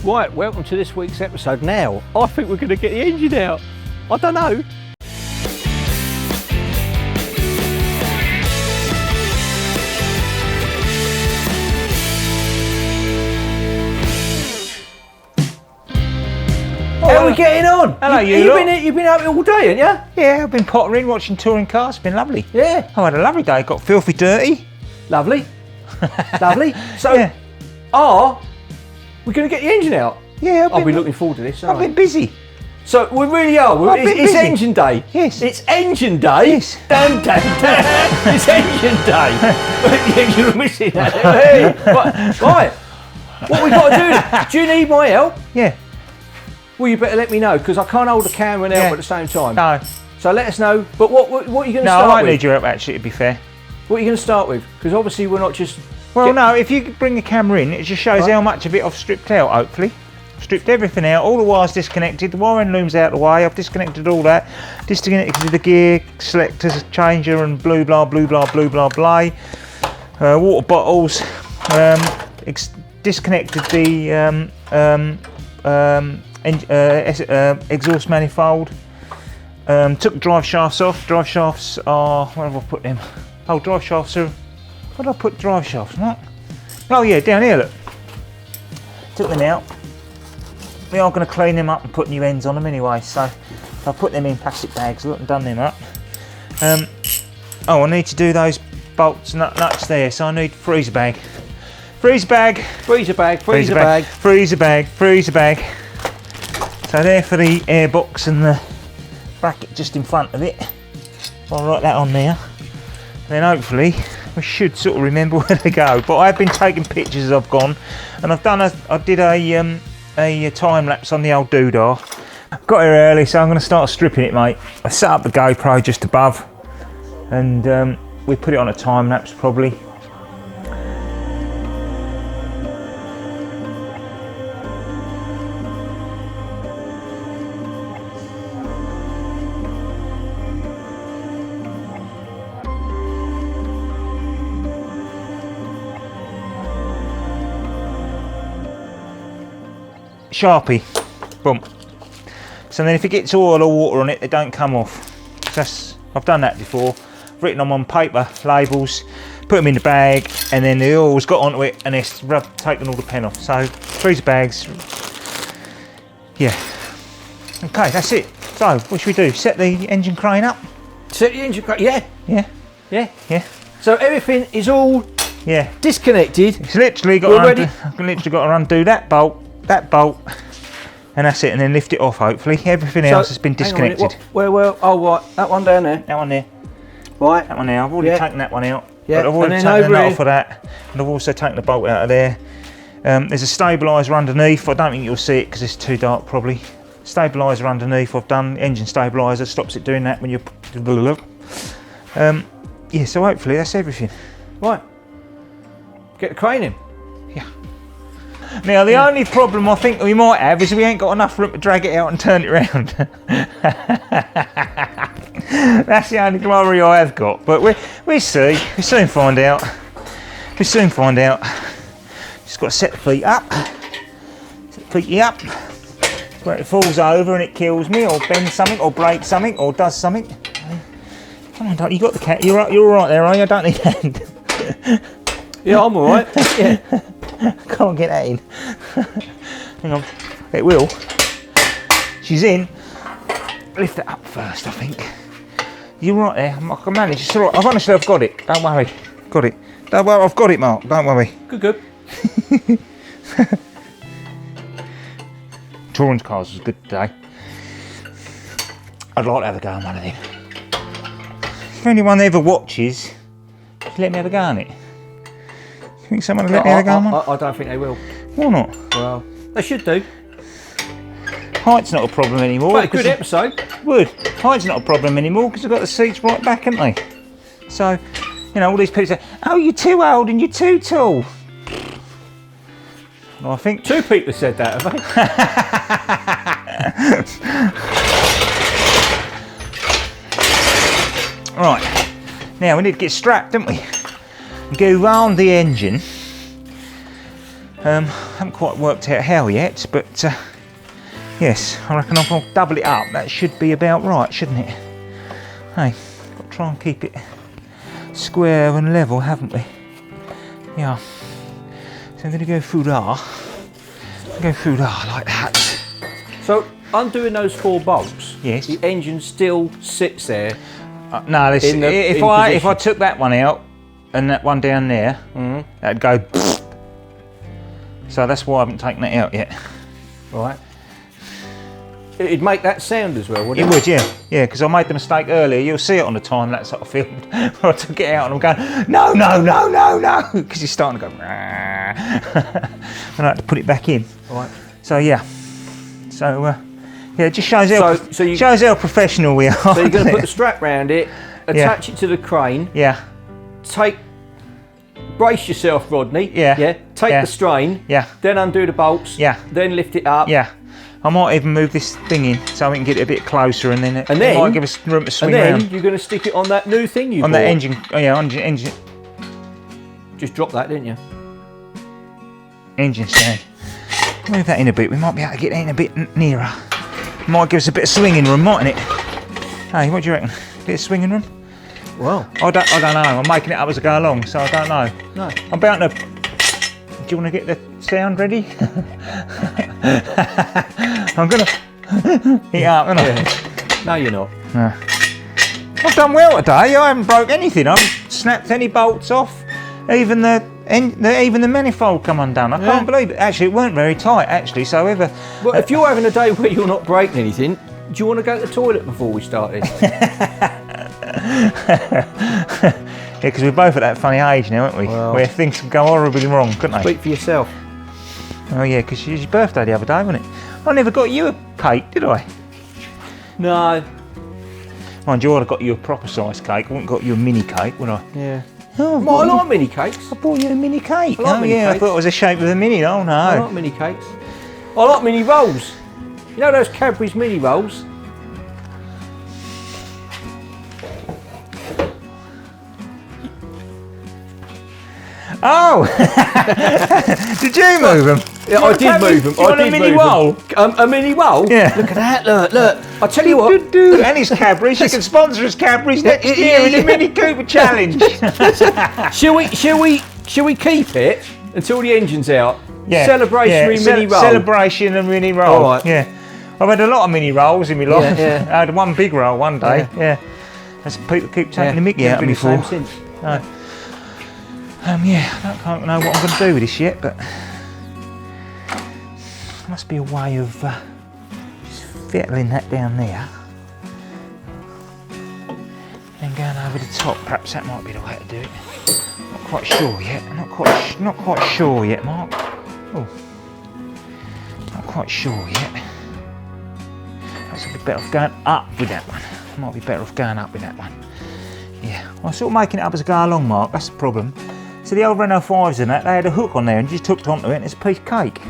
Right, welcome to this week's episode. Now, I think we're going to get the engine out. I don't know. How are we getting on? Hello, You've been out all day, haven't you? Yeah, I've been pottering, watching touring cars. It's been lovely. Yeah. I had a lovely day. Got filthy dirty. Lovely. Lovely. So, Yeah. are we going to get the engine out? Yeah, I'll be looking forward to this. I've been busy. So we really are. I've been It's busy. engine day. Yes. It's engine day. Yes. Damn. It's engine day. Yeah, you were missing that. Hey. Right. What we got to do? Do you need my help? Yeah. Well, you better let me know because I can't hold the camera and help Yeah. at the same time. No. So let us know. But what are you going to No, start I might with? need your help actually, to be fair. What are you going to start with? Because obviously we're not just. Well, no, if you bring the camera in, it just shows how much of it I've stripped out, hopefully. Stripped everything out, all the wires disconnected, the wiring loom's out of the way, I've disconnected all that, disconnected the gear selectors, changer and blue blah, blue blah, blue blah, blah. Water bottles, disconnected the exhaust manifold, took the drive shafts off. Drive shafts are, where have I put them? Oh, drive shafts are, where did I put drive shafts, Mark? Oh yeah, down here, look. Took them out. We are going to clean them up and put new ends on them anyway, so I'll put them in plastic bags, look, and done them up. Oh, I need to do those bolts and nuts there, so I need freezer bag. Freezer bag. Freezer bag, freezer bag. Freezer bag, freezer bag. So there for the air box and the bracket just in front of it. I'll write that on there. Then hopefully we should sort of remember where to go. But I've been taking pictures as I've gone, and I did a time lapse on the old doodah. Got here early, so I'm going to start stripping it, mate. I set up the GoPro just above, and we put it on a time lapse probably. Sharpie, boom. So then if it gets oil or water on it, they don't come off. I've done that before. I've written them on paper, labels, put them in the bag, and then the oil's got onto it and it's taken all the pen off. So freezer bags, yeah. Okay, that's it. So what should we do? Set the engine crane up? Set the engine crane, yeah. Yeah. Yeah. Yeah. So everything is all disconnected. It's literally got I've literally got to undo that bolt, and that's it, and then lift it off hopefully. Everything else has been disconnected. Well, oh right, that one down there. That one there. Right. That one there. I've already taken that one out. Yeah. But I've already taken the nut off of that, and I've also taken the bolt out of there. There's a stabiliser underneath. I don't think you'll see it because it's too dark probably. Stabiliser underneath. I've done engine stabiliser. Stops it doing that when you. Yeah. So hopefully that's everything. Right. Get the crane in. Yeah. Now the only problem I think we might have is we ain't got enough room to drag it out and turn it around. That's the only glory I have got, but we'll see. We'll soon find out. We'll soon find out. Just got to set the feet up. Set the feet up. Where it falls over and it kills me, or bends something, or breaks something, or does something. Come on, you got the cat. You're all right there, are you? I don't need a hand. Yeah, I'm all right. Yeah. Come on, get that in. Hang on. It will. She's in. Lift it up first, I think. You're right there. I can manage. It's all right. I've got it. Don't worry. Got it. Don't worry. I've got it, Mark. Don't worry. Good. Touring cars was good today. I'd like to have a go on one of them. If anyone ever watches, just let me have a go on it. You think someone will let me have a go on one? I don't think they will. Why not? Well, they should do. Height's not a problem anymore. Quite a good episode. Would. Height's not a problem anymore because I've got the seats right back, haven't they? So, you know, all these people say, oh, you're too old and you're too tall. Well, I think 2 people said that, have they? Right. Now we need to get strapped, don't we? And go round the engine Haven't quite worked out how yet, but yes, I reckon if I'll double it up, that should be about right, shouldn't it? Hey, got to try and keep it square and level, haven't we? Yeah. So I'm going to go through there. Like that. So, undoing those 4 bolts, yes, the engine still sits there. No, if I took that one out and that one down there, that'd go. So that's why I haven't taken that out yet. Right. It'd make that sound as well, wouldn't it? It would, yeah. Yeah, because I made the mistake earlier. You'll see it on the time lapse that I filmed. I took it out and I'm going, no, because it's starting to go. And I had to put it back in. Right. So yeah. So yeah, it just shows how professional we are. So you're going to put the strap round it, attach it to the crane. Yeah. Brace yourself, Rodney. Yeah. Yeah. Take the strain. Yeah. Then undo the bolts. Yeah. Then lift it up. Yeah. I might even move this thing in so we can get it a bit closer, and then it might give us room to swing around. And then you're going to stick it on that new thing you bought. On that engine. Oh yeah, engine. Just dropped that, didn't you? Engine stand. Move that in a bit. We might be able to get that in a bit nearer. Might give us a bit of swinging room, mightn't it? Hey, what do you reckon? Bit of swinging room? Well, I don't know. I'm making it up as I go along, so I don't know. No. I'm about to. Do you want to get the sound ready? I'm gonna hit it up, aren't I? No, you're not. No. I've done well today. I haven't broke anything. I haven't snapped any bolts off. Even the manifold come undone. I can't believe it. Actually, it weren't very tight. Actually, so Well, if you're having a day where you're not breaking anything, do you want to go to the toilet before we started? Yeah, because we're both at that funny age now, aren't we? Well, where things can go horribly wrong, couldn't they? Speak for yourself. Oh yeah, because it was your birthday the other day, wasn't it? I never got you a cake, did I? No. Mind you, I'd have got you a proper size cake. I wouldn't got you a mini cake, would I? Yeah. Oh, well, I like mini cakes. I bought you a mini cake. I like mini yeah, cakes. I thought it was the shape of a mini. Oh no. I like mini cakes. I like mini rolls. You know those Cadbury's mini rolls? Oh! Did you move them? Yeah, I did move them. I did a mini roll? A mini roll? Yeah. Look at that, look. I'll tell you what. And it's Cadbury's. You can sponsor us Cadbury's next year in the Mini Cooper Challenge. Shall we keep it until the engine's out? Yeah. Celebration mini roll. Celebration and mini roll. All right. Yeah. I've had a lot of mini rolls in my life. Yeah. I had one big roll one day. Yeah. That's people keep taking the mickey out of me for. No. Yeah, I don't know what I'm going to do with this yet, but there must be a way of just fiddling that down there. Then going over the top, perhaps that might be the way to do it. Not quite sure yet. Not quite sure yet, Mark. Oh, not quite sure yet. Perhaps I'd be better off going up with that one. I might be better off going up with that one. Yeah, well, I'm sort of making it up as I go along, Mark. That's the problem. So the old Renault 5s and that, they had a hook on there and you just hooked onto it and it's a piece of cake.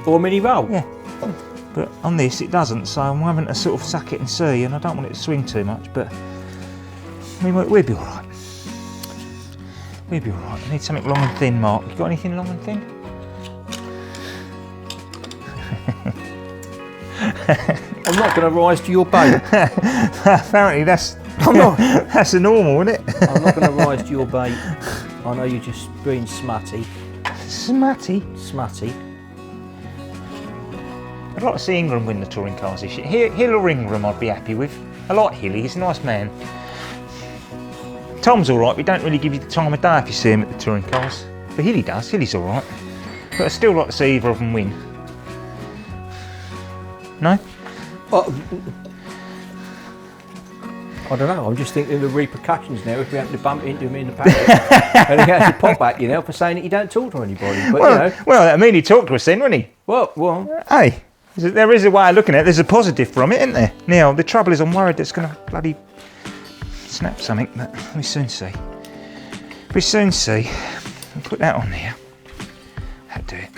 Or a mini roll? Yeah. But on this it doesn't, so I'm having to sort of suck it and see, and I don't want it to swing too much, but we'll be alright. We'll be alright. I need something long and thin, Mark. You got anything long and thin? I'm not going to rise to your bait. Apparently that's that's a normal, isn't it? I'm not going to rise to your bait. I know you're just being smutty. Smutty? Smutty. I'd like to see Ingram win the touring cars this year. Hill or Ingram I'd be happy with. I like Hilly, he's a nice man. Tom's alright, but he don't really give you the time of day if you see him at the touring cars. But Hilly does, Hilly's alright. But I'd still like to see either of them win. No? I don't know, I'm just thinking of the repercussions now if we happen to bump into him in the paddock and he has to pop at you now for saying that you don't talk to anybody. But well, that'd mean he'd talk to us then, wouldn't he? Well. Hey, there is a way of looking at it. There's a positive from it, isn't there? Now, the trouble is I'm worried it's going to bloody snap something, but we soon see. We soon see. We'll put that on there. That'll do it.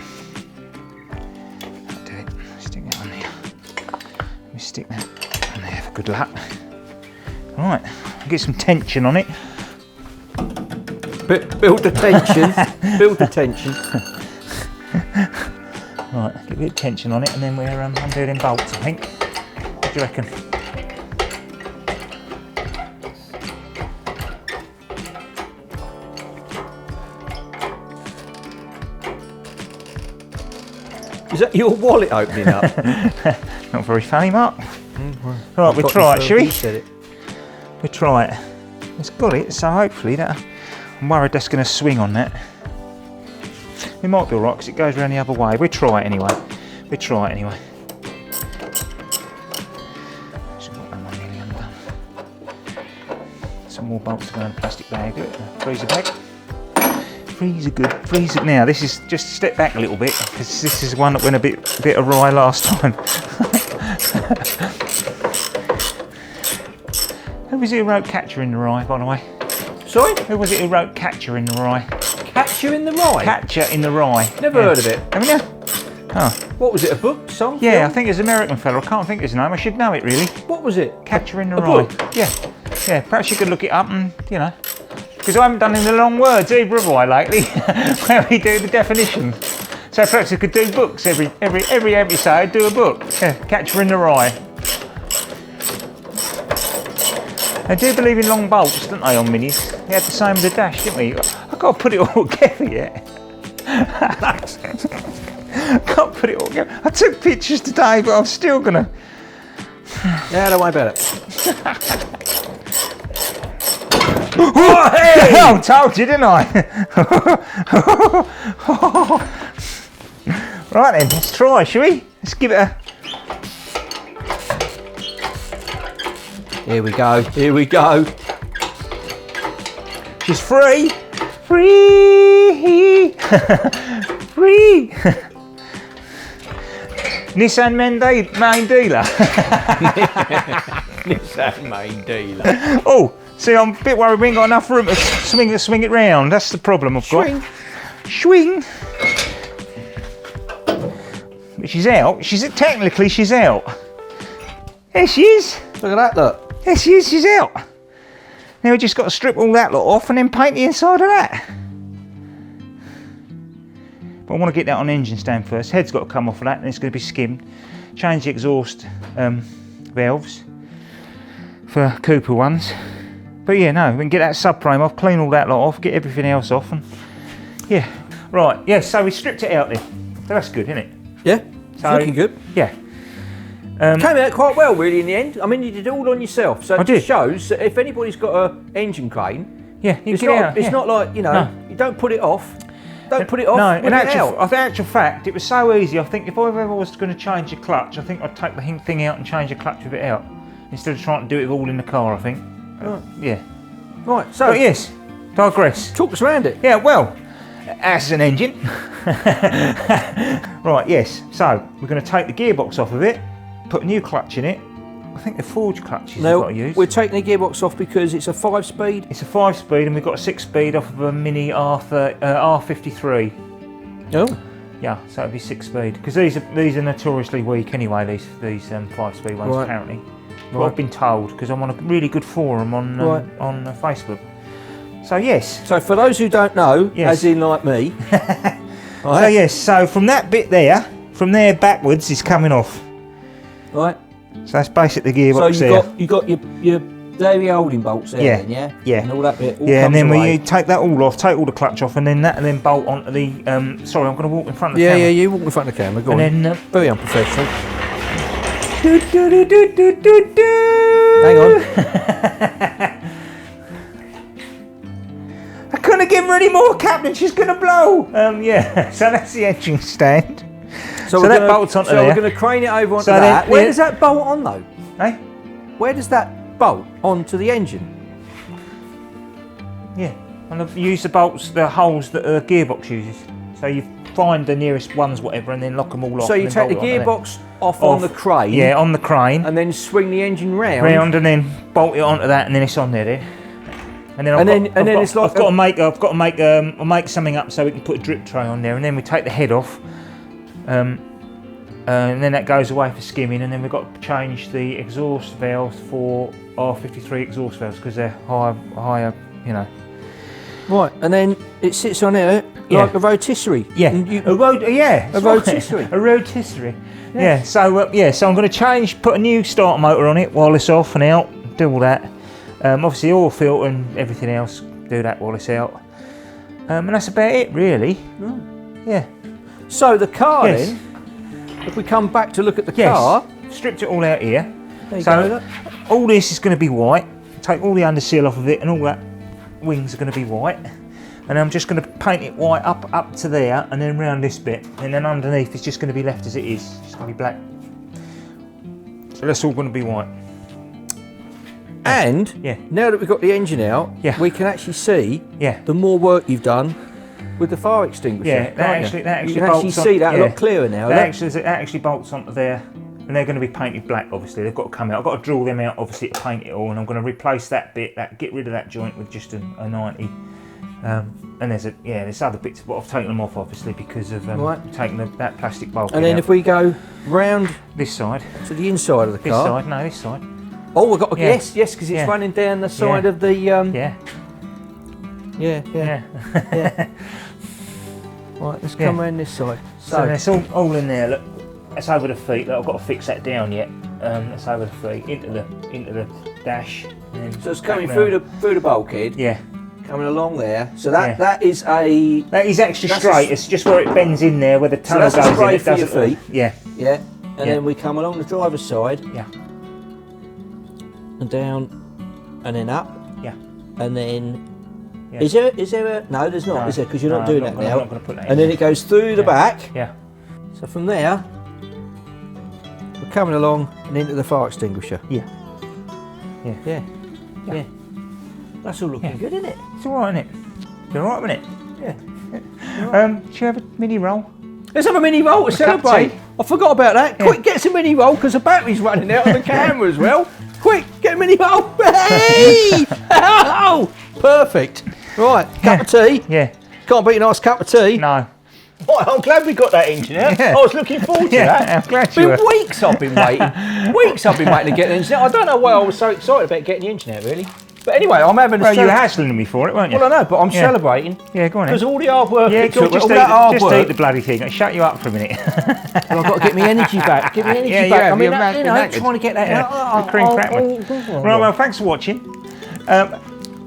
That'll do it. Stick that on there. Let me stick that on there for good luck. Right, get some tension on it. Build the tension. Build the tension. Right, get a bit of tension on it, and then we're undo them bolts, I think. What do you reckon? Is that your wallet opening up? Not very funny, Mark. Right, we'll try it, shall we? We'll try it. It's got it, so hopefully that. I'm worried that's going to swing on that. We might be alright because it goes around the other way. We'll try it anyway. We'll try it anyway. Some more bolts to go in a plastic bag. Look, a freezer bag. Freezer good. Freezer. Now this is just step back a little bit because this is one that went a bit awry last time. Who was it who wrote Catcher in the Rye, by the way? Sorry? Who was it who wrote Catcher in the Rye? Catcher in the Rye? Catcher in the Rye. Never heard of it. Haven't you? Oh. What was it, a book, song? Yeah, film? I think it's an American fella. I can't think of his name. I should know it really. What was it? Catcher in the A Rye. book? Yeah. Yeah, perhaps you could look it up and, you know. Because I haven't done in the long words either, have I, lately? Where we do the definitions. So perhaps we could do books every episode, do a book. Yeah, Catcher in the Rye. They do believe in long bolts, don't they, on Minis? We had the same with the dash, didn't we? I've got to put it all together yet. Can't put it all together. I took pictures today, but I'm still gonna. Yeah, don't worry about it. Oh, hey! I told you, didn't I? Right then, let's try, shall we? Let's give it a. Here we go. Here we go. She's free. Free. Free. Nissan main dealer. Nissan main dealer. Oh, see, I'm a bit worried we ain't got enough room to swing it round. That's the problem I've got. Swing. But she's out. Technically she's out. There she is. Look at that, look. There she is, she's out. Now we just got to strip all that lot off and then paint the inside of that. But I want to get that on the engine stand first. Head's got to come off of that and it's going to be skimmed. Change the exhaust valves for Cooper ones. But yeah, no, we can get that subframe off, clean all that lot off, get everything else off, and yeah. Right, yeah, so we stripped it out then. So that's good, isn't it? Yeah, So, looking good. Yeah. Came out quite well, really, in the end. I mean, you did it all on yourself, so I it did. shows that if anybody's got an engine crane, Yeah, you it's get it not. out, It's yeah. not like, you know, No. you don't put it off. Don't put it off. No, whip in it actual out. fact, it was so easy. I think if I ever was going to change the clutch, I think I'd take the thing out and change the clutch with it out instead of trying to do it all in the car. I think. Right. Yeah. Right. So But yes, digress. talk us around it. Yeah, well, as an engine. Right, yes. So we're going to take the gearbox off of it, put a new clutch in it. I think the forged clutches we've Now got to use. we're taking the gearbox off because it's a 5-speed. It's a 5-speed and we've got a 6-speed off of a Mini R53. Oh. Yeah, so it'd be 6-speed because these are notoriously weak anyway. These 5-speed ones Right. apparently. Right. What I've been told because I'm on a really good forum on Right. Facebook. So yes. So for those who don't know, Yes. as in like me, So yes. So from that bit there, from there backwards is coming off. right? So that's basically the So gearbox you got your dairy holding bolts there, Yeah. then, yeah, Yeah. and all that bit. All Yeah, and comes then away. we take that all off, take all the clutch off, and then bolt onto the. Sorry, I'm going to walk in front of the Yeah, camera. yeah, you walk in front of the camera. Go And on. then. Very unprofessional. Do, do, do, do, do, do, do. Hang on. I couldn't give her any more, Captain. She's going to blow. Yeah. So that's the engine stand. So we're that gonna- bolts onto So there. we're going to crane it over onto So then- that. Where yeah. does that bolt on though? Eh? Where does that bolt onto the engine? Yeah. And I've used the bolts, the holes that the gearbox uses. So you find the nearest ones, whatever, and then lock them all off. So you and then take the bolt it onto gearbox off on the crane, there. Yeah, on the crane. and then swing the engine Round and then bolt it onto that, and then it's on there. Then. And then I've got to make something up so we can put a drip tray on there, and then we take the head off, and then that goes away for skimming, and then we've got to change the exhaust valves for R53 exhaust valves because they're higher, you know. Right, and then it sits on here like a rotisserie. Yeah, And you, a rotisserie. A rotisserie. Yeah. So so I'm going to change, put a new starter motor on it while it's off and out. Do all that. Obviously, oil filter and everything else. Do that while it's out. And that's about it, really. Yeah. So the car then, if we come back to look at the car, stripped it all out here. There you So go. all this is going to be white. Take all the under seal off of it, and all that wings are going to be white. And I'm just going to paint it white up to there, and then round this bit, and then underneath it's just going to be left as it is. It's going to be black. So that's all going to be white. And now that we've got the engine out, we can actually see the more work you've done with the fire extinguisher. Yeah, that actually you can actually see that a lot clearer now. That actually bolts onto there, and they're going to be painted black. Obviously, they've got to come out. I've got to drill them out, obviously, to paint it all, and I'm going to replace that bit, get rid of that joint with just a 90. And there's other bits, but I've taken them off obviously because of taking that plastic bulk. And then out. if we go round this side to the inside of the car, this side. Oh, we've got yes, because it's running down the side of the yeah. Right, let's come around this side. So it's all in there. Look, that's over the feet. Look, I've got to fix that down yet. That's over the feet into the dash. So it's coming through the bulkhead. Yeah. Coming along there, so that is extra straight. It's just where it bends in there, where the tunnel goes in. It for your feet. Yeah. And then we come along the driver's side. Yeah. And down, and then up. Yeah. And then is there a no? There's not. Is there? Because you're not doing that now. I'm not going to put that in. And then it goes through the back. Yeah. So from there, we're coming along and into the fire extinguisher. Yeah. That's all looking good, isn't it? It's all right, isn't it? It's all right, isn't it? Yeah. Do you have a mini roll? Let's have a mini roll to celebrate. I forgot about that. Quick, get some mini roll because the battery's running out on the camera as well. Quick, get a mini roll. Hey! Oh, perfect. Right, cup of tea. Yeah. Can't beat a nice cup of tea. No. Well, I'm glad we got that engine out. Yeah. I was looking forward to that. I'm glad you were. Weeks I've been waiting. Weeks I've been waiting to get the engine out. I don't know why I was so excited about getting the engine out, really. But anyway, I'm having you were hassling me for it, weren't you? Well, I know, but I'm celebrating. Yeah, go on. Because all the hard work just eat the bloody thing. I'll shut you up for a minute. Well, I've got to get my energy back. Get my energy back. I mean, trying to get that out. Right, well, thanks for watching.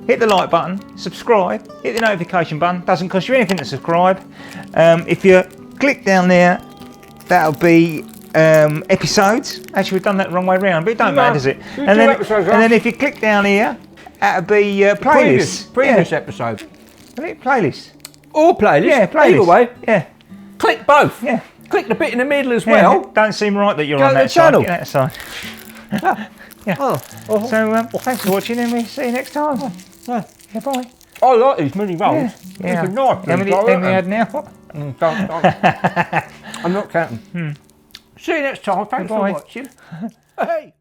Hit the like button, subscribe, hit the notification button. Doesn't cost you anything to subscribe. If you click down there, that'll be episodes. Actually, we've done that the wrong way round, but it don't matter, does it? And then if you click down here, that'll be playlists. Previous episode. Playlists. Or playlist. Yeah, playlist. Either way. Yeah. Click both. Yeah. Click the bit in the middle as well. Don't seem right that you're Go on to that the channel. side. Get that side. Yeah. So thanks for watching, and we'll see you next time. Yeah, bye. I like these mini rolls. Yeah. These are nice. How many we had now? I'm not counting. See you next time. Thanks for watching. Hey.